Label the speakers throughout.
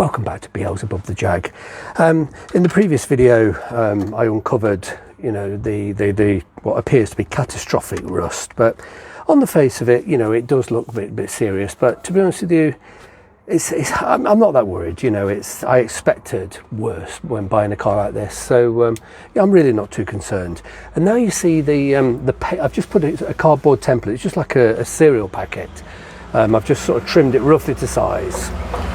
Speaker 1: Welcome back to Beelzebub the Jag. In the previous video, I uncovered, the what appears to be catastrophic rust, but on the face of it, it does look a bit serious. But to be honest with you, I'm not that worried. I expected worse when buying a car like this, so I'm really not too concerned. And now you see I've just put a cardboard template. It's just like a cereal packet. I've just sort of trimmed it roughly to size,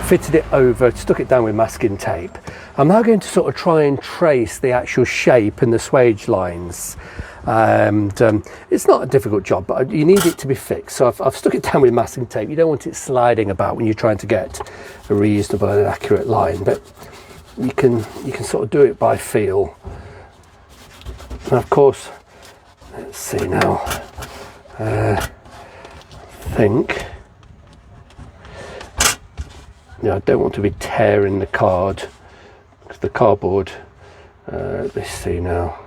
Speaker 1: fitted it over, stuck it down with masking tape. I'm now going to sort of try and trace the actual shape and the swage lines. And it's not a difficult job, but you need it to be fixed. So I've stuck it down with masking tape. You don't want it sliding about when you're trying to get a reasonable and accurate line, but you can sort of do it by feel. And of course, let's see now. I think. I don't want to be tearing the card because the cardboard. Let's see now.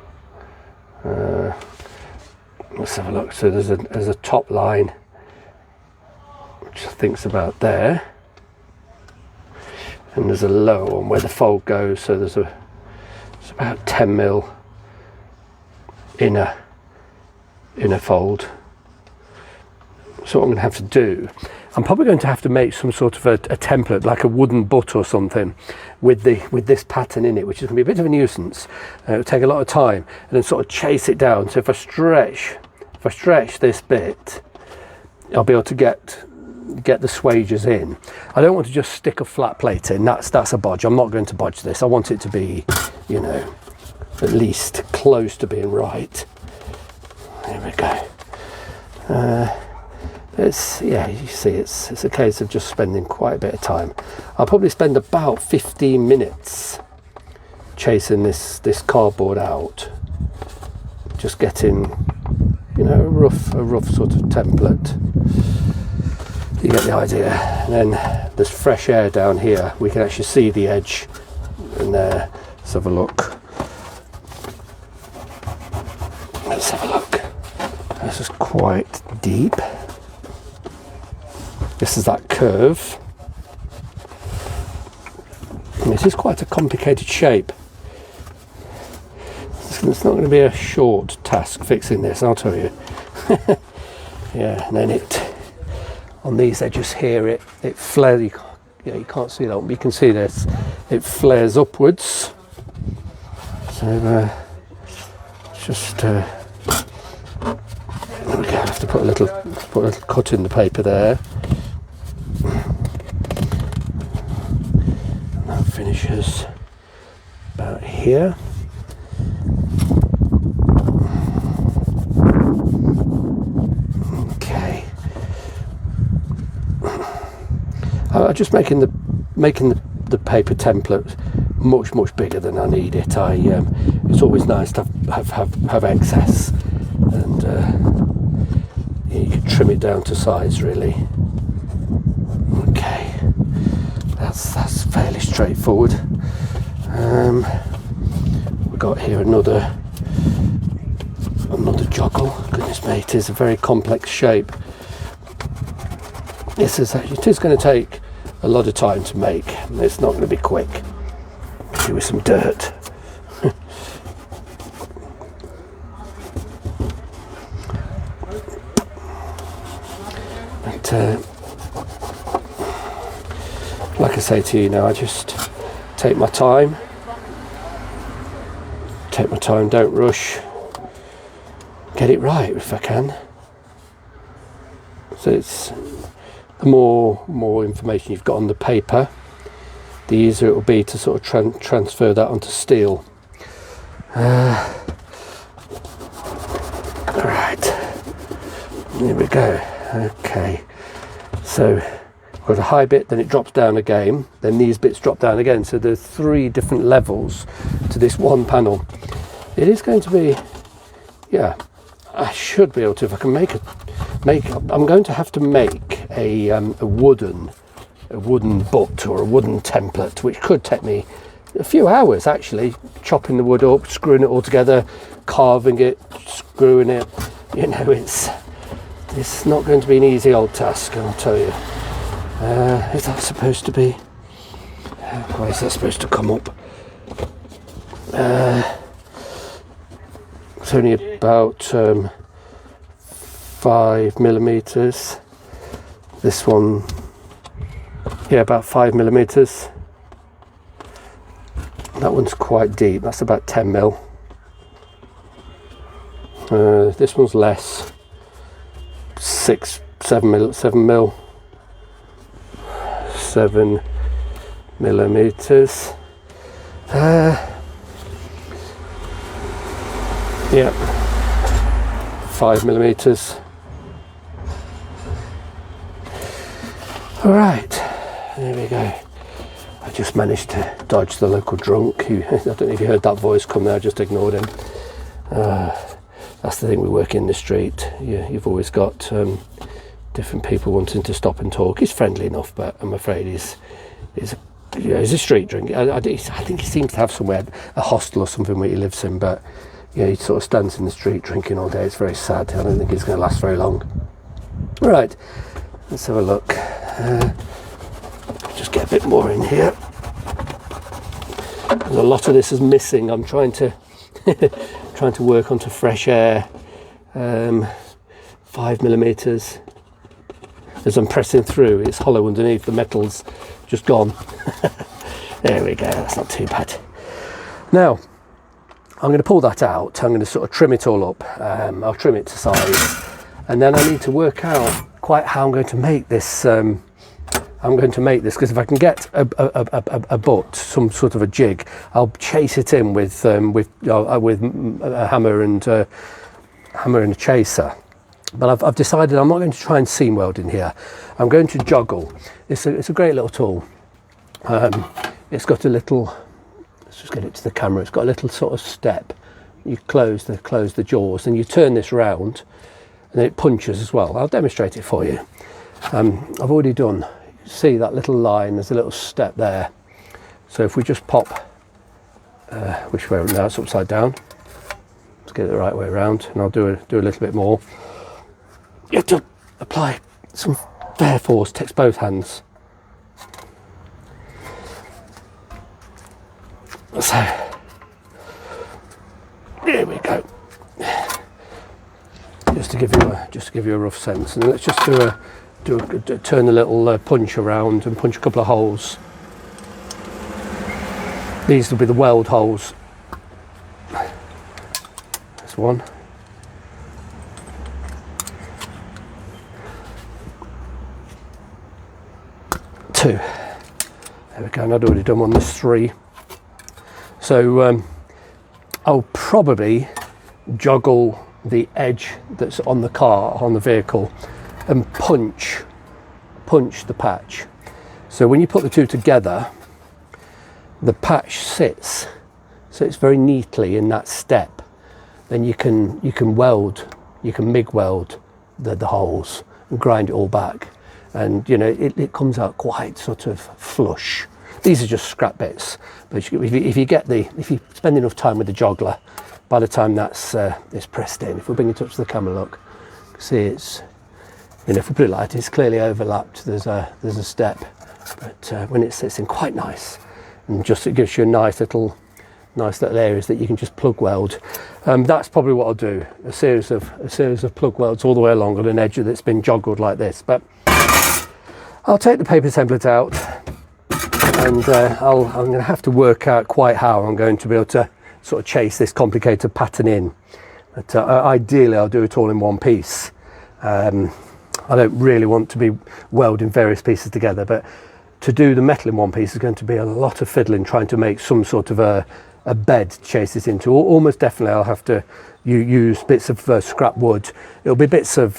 Speaker 1: Let's have a look. So there's a top line, which I think's about there, and there's a lower one where the fold goes. So it's about 10mm inner fold. So what I'm going to have to do, I'm probably going to have to make some sort of a template, like a wooden butt or something, with this pattern in it, which is going to be a bit of a nuisance. It'll take a lot of time, and then sort of chase it down. So if I stretch this bit, I'll be able to get the swages in. I don't want to just stick a flat plate in. That's a bodge. I'm not going to bodge this. I want it to be, at least close to being right. There we go. You see, it's a case of just spending quite a bit of time. I'll probably spend about 15 minutes chasing this cardboard out, just getting, a rough sort of template. You get the idea. And then there's fresh air down here. We can actually see the edge in there. Let's have a look. This is quite deep. This is that curve. And this is quite a complicated shape. It's not going to be a short task fixing this, I'll tell you. Yeah, and then on these edges here, it flares. You can't see that, but you can see this. It flares upwards. So just there we go. I have to put a little cut in the paper there. That finishes about here. Okay. I'm just making the paper template much bigger than I need it. It's always nice to have excess, and you can trim it down to size really. Okay, that's fairly straightforward. We've got here another joggle. Goodness me, it is a very complex shape. It is going to take a lot of time to make. It's not going to be quick. Maybe with some dirt. But like I say to you, I just take my time. Don't rush. Get it right if I can. So it's the more information you've got on the paper, the easier it will be to sort of transfer that onto steel. Alright, here we go. Okay, so I've got a high bit, then it drops down again, then these bits drop down again, so there's 3 different levels to this one panel. It is going to be, I should be able to, if I can I'm going to have to make a wooden butt or a wooden template, which could take me a few hours actually, chopping the wood up, screwing it all together, carving it, screwing it. It's not going to be an easy old task, I'll tell you. Is that supposed to be? How is that supposed to come up? It's only about 5mm. This one, yeah, about 5mm. That one's quite deep, that's about 10mm. This one's less, 7mm. 7mm. Yeah, 5mm. All right, there we go. I just managed to dodge the local drunk. I don't know if you heard that voice come there, I just ignored him. That's the thing, we work in the street. You've always got different people wanting to stop and talk. He's friendly enough, but I'm afraid he's a street drink. I think he seems to have somewhere, a hostel or something where he lives in, but yeah, he sort of stands in the street drinking all day. It's very sad. I don't think it's going to last very long. All right, let's have a look. Just get a bit more in here. And a lot of this is missing. I'm trying to trying to work onto fresh air. 5mm. As I'm pressing through, it's hollow underneath. The metal's just gone. There we go. That's not too bad. Now I'm going to pull that out. I'm going to sort of trim it all up. I'll trim it to size, and then I need to work out quite how I'm going to make this. Because if I can get a butt, some sort of a jig, I'll chase it in with a hammer and a chaser. But I've decided I'm not going to try and seam weld in here. I'm going to joggle. It's a great little tool. It's got a little. Let's just get it to the camera. It's got a little sort of step. You close the jaws, and you turn this round, and then it punches as well. I'll demonstrate it for you. I've already done. See that little line? There's a little step there. So if we just pop, which way? Now it's upside down. Let's get it the right way around, and I'll do a little bit more. You have to apply some fair force. Takes both hands. So here we go. Just to give you a rough sense, and let's just turn a little punch around and punch a couple of holes. These will be the weld holes. There's one. Two. There we go, and I'd already done one. There's three. So I'll probably joggle the edge that's on the car, on the vehicle, and punch the patch. So when you put the two together, the patch sits very neatly in that step. Then you can weld, you can MIG weld the holes and grind it all back, and you know it comes out quite sort of flush. These are just scrap bits, but if you spend enough time with the joggler, by the time that's it's pressed in, if we bring it up to the camera, look, see it's. You know, if we put it like that, it's clearly overlapped. There's a step, but when it sits in quite nice, and just it gives you nice little areas that you can just plug weld. That's probably what I'll do: a series of plug welds all the way along on an edge that's been joggled like this. But I'll take the paper template out, and I'm going to have to work out quite how I'm going to be able to sort of chase this complicated pattern in. But ideally, I'll do it all in one piece. I don't really want to be welding various pieces together, but to do the metal in one piece is going to be a lot of fiddling, trying to make some sort of a bed to chase this into. Almost definitely I'll have to use bits of scrap wood. It'll be bits of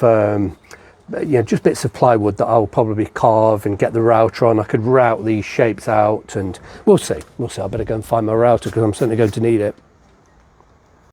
Speaker 1: just bits of plywood that I'll probably carve and get the router on. I could route these shapes out, and we'll see. I better go and find my router because I'm certainly going to need it.